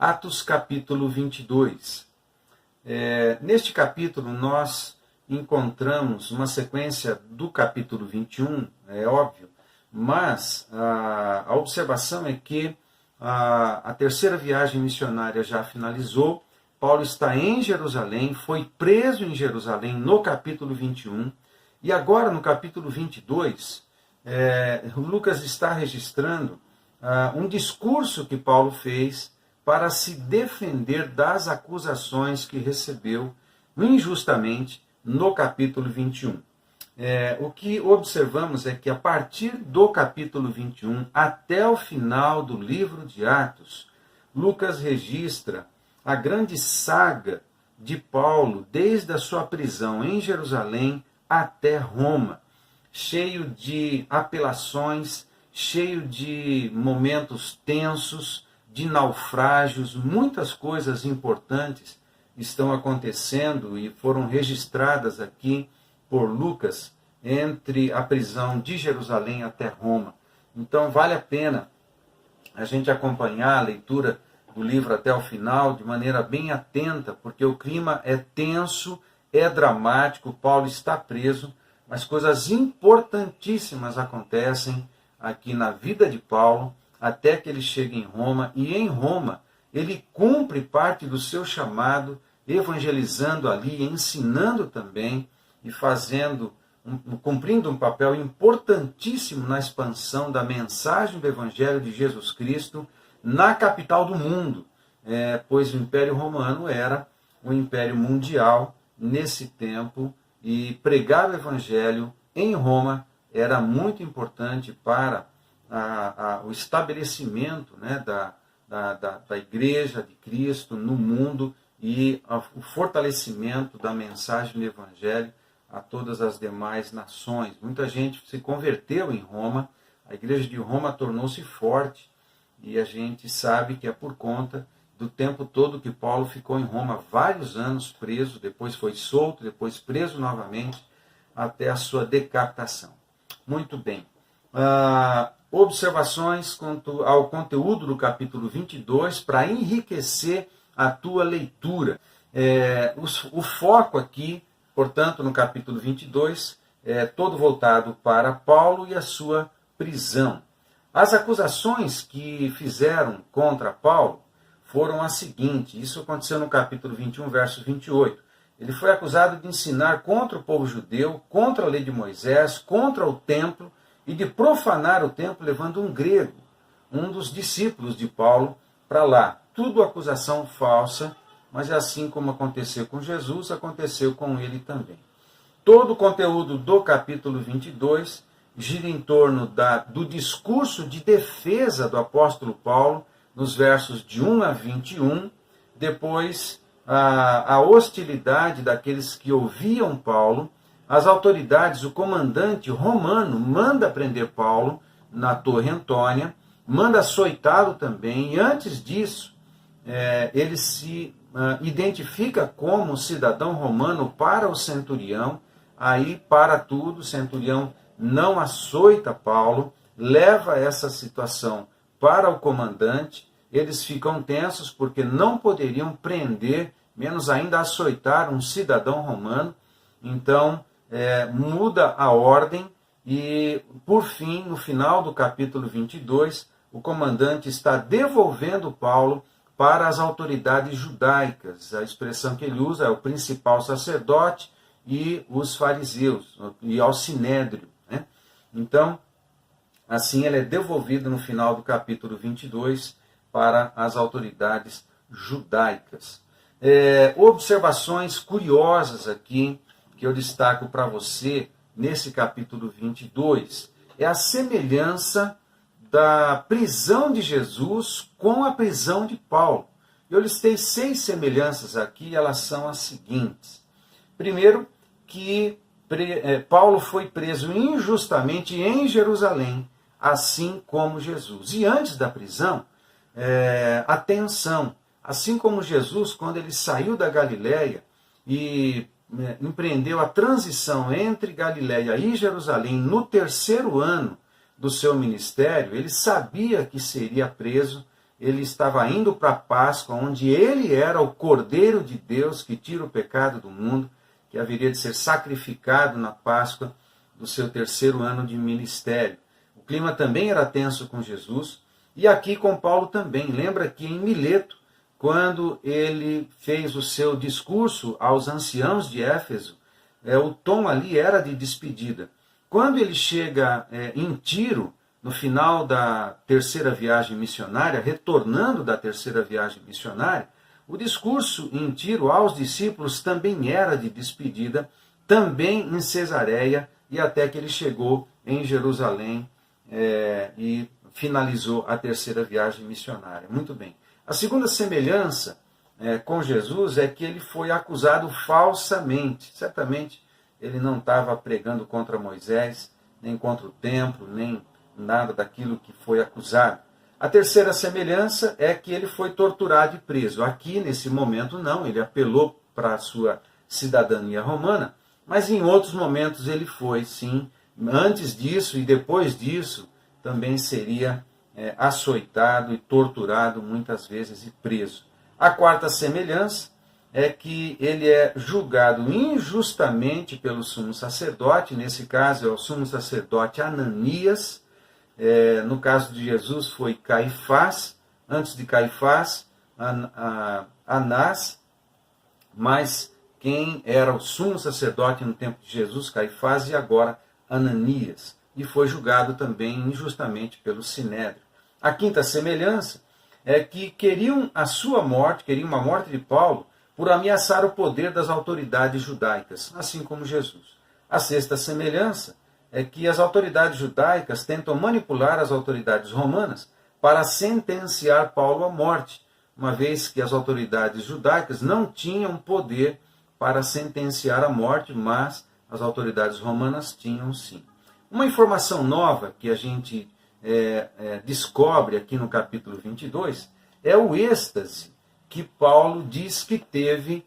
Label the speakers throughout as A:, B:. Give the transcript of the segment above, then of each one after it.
A: Atos capítulo 22. Neste capítulo nós encontramos uma sequência do capítulo 21, é óbvio, mas a observação é que a terceira viagem missionária já finalizou. Paulo está em Jerusalém, foi preso em Jerusalém no capítulo 21, e agora no capítulo 22, Lucas está registrando um discurso que Paulo fez para se defender das acusações que recebeu injustamente no capítulo 21. O que observamos é que a partir do capítulo 21 até o final do livro de Atos, Lucas registra a grande saga de Paulo desde a sua prisão em Jerusalém até Roma, cheio de apelações, cheio de momentos tensos, de naufrágios, muitas coisas importantes estão acontecendo e foram registradas aqui por Lucas entre a prisão de Jerusalém até Roma. Então vale a pena a gente acompanhar a leitura do livro até o final de maneira bem atenta, porque o clima é tenso, é dramático, Paulo está preso, mas coisas importantíssimas acontecem aqui na vida de Paulo, até que ele chegue em Roma, e em Roma ele cumpre parte do seu chamado, evangelizando ali, ensinando também, e cumprindo um papel importantíssimo na expansão da mensagem do Evangelho de Jesus Cristo na capital do mundo, pois o Império Romano era um império mundial nesse tempo, e pregar o Evangelho em Roma era muito importante para o estabelecimento, né, da Igreja de Cristo no mundo e o fortalecimento da mensagem do Evangelho a todas as demais nações. Muita gente se converteu em Roma, a Igreja de Roma tornou-se forte, e a gente sabe que é por conta do tempo todo que Paulo ficou em Roma, vários anos preso, depois foi solto, depois preso novamente, até a sua decapitação. Muito bem. Observações quanto ao conteúdo do capítulo 22 para enriquecer a tua leitura. O foco aqui, portanto, no capítulo 22, é todo voltado para Paulo e a sua prisão. As acusações que fizeram contra Paulo foram as seguintes. Isso aconteceu no capítulo 21, versos 28. Ele foi acusado de ensinar contra o povo judeu, contra a lei de Moisés, contra o templo, e de profanar o templo levando um grego, um dos discípulos de Paulo, para lá. Tudo acusação falsa, mas assim como aconteceu com Jesus, aconteceu com ele também. Todo o conteúdo do capítulo 22 gira em torno do discurso de defesa do apóstolo Paulo, nos versos de 1 a 21, depois a hostilidade daqueles que ouviam Paulo. As autoridades, o comandante romano, manda prender Paulo na Torre Antônia, manda açoitá-lo também, e antes disso, ele se identifica como cidadão romano para o centurião. Aí para tudo, o centurião não açoita Paulo, leva essa situação para o comandante, eles ficam tensos porque não poderiam prender, menos ainda açoitar um cidadão romano. Então, muda a ordem e, por fim, no final do capítulo 22, o comandante está devolvendo Paulo para as autoridades judaicas. A expressão que ele usa é o principal sacerdote e os fariseus, e ao sinédrio, né? Então, assim ele é devolvido no final do capítulo 22 para as autoridades judaicas. Observações curiosas aqui que eu destaco para você nesse capítulo 22 é a semelhança da prisão de Jesus com a prisão de Paulo. Eu listei 6 semelhanças aqui, elas são as seguintes. Primeiro, que Paulo foi preso injustamente em Jerusalém, assim como Jesus. E antes da prisão, atenção, assim como Jesus, quando ele saiu da Galileia e empreendeu a transição entre Galileia e Jerusalém no 3º ano do seu ministério, ele sabia que seria preso ele estava indo para a Páscoa, onde ele era o Cordeiro de Deus que tira o pecado do mundo, que haveria de ser sacrificado na Páscoa do seu 3º ano de ministério. O clima também era tenso com Jesus, e aqui com Paulo também. Lembra que em Mileto, quando ele fez o seu discurso aos anciãos de Éfeso, o tom ali era de despedida. Quando ele chega em Tiro, no final da 3ª viagem missionária, retornando da 3ª viagem missionária, o discurso em Tiro aos discípulos também era de despedida, também em Cesareia, e até que ele chegou em Jerusalém e finalizou a 3ª viagem missionária. Muito bem. A segunda semelhança com Jesus é que ele foi acusado falsamente. Certamente ele não estava pregando contra Moisés, nem contra o templo, nem nada daquilo que foi acusado. A terceira semelhança é que ele foi torturado e preso. Aqui, nesse momento, não. Ele apelou para a sua cidadania romana, mas em outros momentos ele foi, sim. Antes disso e depois disso, também seria açoitado e torturado muitas vezes e preso. A quarta semelhança é que ele é julgado injustamente pelo sumo sacerdote, nesse caso é o sumo sacerdote Ananias. No caso de Jesus foi Caifás, antes de Caifás, Anás, mas quem era o sumo sacerdote no tempo de Jesus, Caifás, e agora Ananias, e foi julgado também injustamente pelo Sinédrio. A quinta semelhança é que queriam a sua morte, queriam a morte de Paulo, por ameaçar o poder das autoridades judaicas, assim como Jesus. A sexta semelhança é que as autoridades judaicas tentam manipular as autoridades romanas para sentenciar Paulo à morte, uma vez que as autoridades judaicas não tinham poder para sentenciar à morte, mas as autoridades romanas tinham sim. Uma informação nova que a gente descobre aqui no capítulo 22 é o êxtase que Paulo diz que teve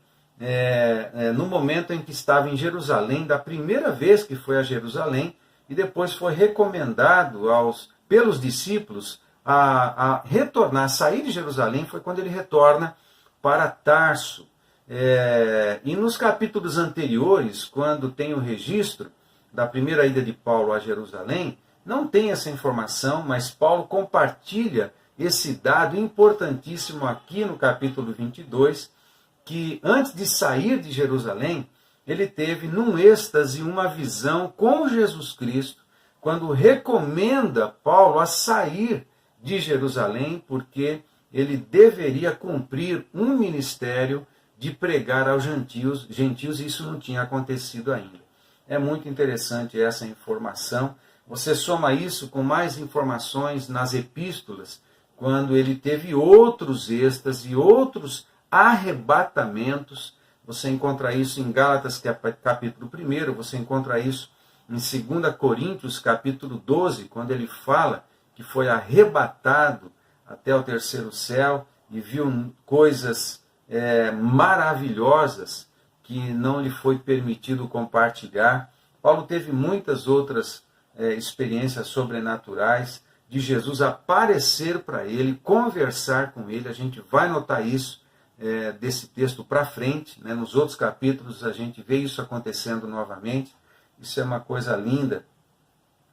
A: no momento em que estava em Jerusalém, da primeira vez que foi a Jerusalém, e depois foi recomendado pelos discípulos a retornar, a sair de Jerusalém, foi quando ele retorna para Tarso. E nos capítulos anteriores, quando tem o registro da primeira ida de Paulo a Jerusalém, não tem essa informação, mas Paulo compartilha esse dado importantíssimo aqui no capítulo 22, que antes de sair de Jerusalém, ele teve num êxtase uma visão com Jesus Cristo, quando recomenda Paulo a sair de Jerusalém, porque ele deveria cumprir um ministério de pregar aos gentios, e isso não tinha acontecido ainda. É muito interessante essa informação. Você soma isso com mais informações nas epístolas, quando ele teve outros êxtases e outros arrebatamentos. Você encontra isso em Gálatas, capítulo 1, você encontra isso em 2 Coríntios, capítulo 12, quando ele fala que foi arrebatado até o 3º céu e viu coisas maravilhosas que não lhe foi permitido compartilhar. Paulo teve muitas outras experiências sobrenaturais, de Jesus aparecer para ele, conversar com ele. A gente vai notar isso desse texto para frente, né? Nos outros capítulos a gente vê isso acontecendo novamente. Isso é uma coisa linda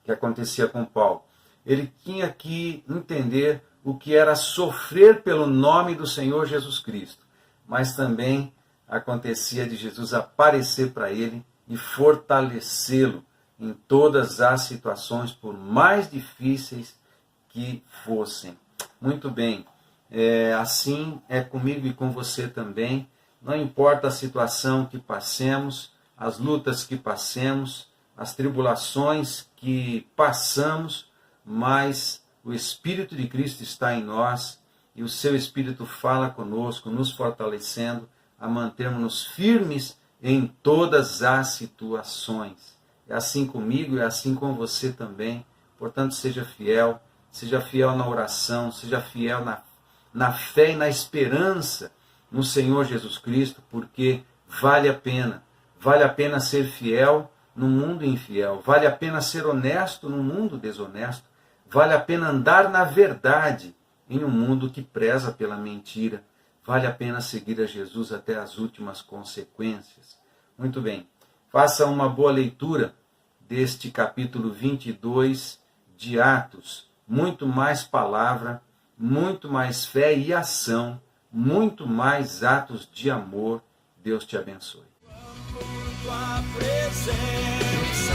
A: que acontecia com Paulo. Ele tinha que entender o que era sofrer pelo nome do Senhor Jesus Cristo, mas também acontecia de Jesus aparecer para ele e fortalecê-lo em todas as situações, por mais difíceis que fossem. Muito bem, assim é comigo e com você também. Não importa a situação que passemos, as lutas que passemos, as tribulações que passamos, mas o Espírito de Cristo está em nós e o seu Espírito fala conosco, nos fortalecendo a mantermos-nos firmes em todas as situações. É assim comigo e é assim com você também. Portanto, seja fiel na oração, seja fiel na fé e na esperança no Senhor Jesus Cristo, porque vale a pena ser fiel no mundo infiel, vale a pena ser honesto no mundo desonesto, vale a pena andar na verdade em um mundo que preza pela mentira. Vale a pena seguir a Jesus até as últimas consequências. Muito bem, faça uma boa leitura deste capítulo 22 de Atos. Muito mais palavra, muito mais fé e ação, muito mais atos de amor. Deus te abençoe.
B: Tua presença,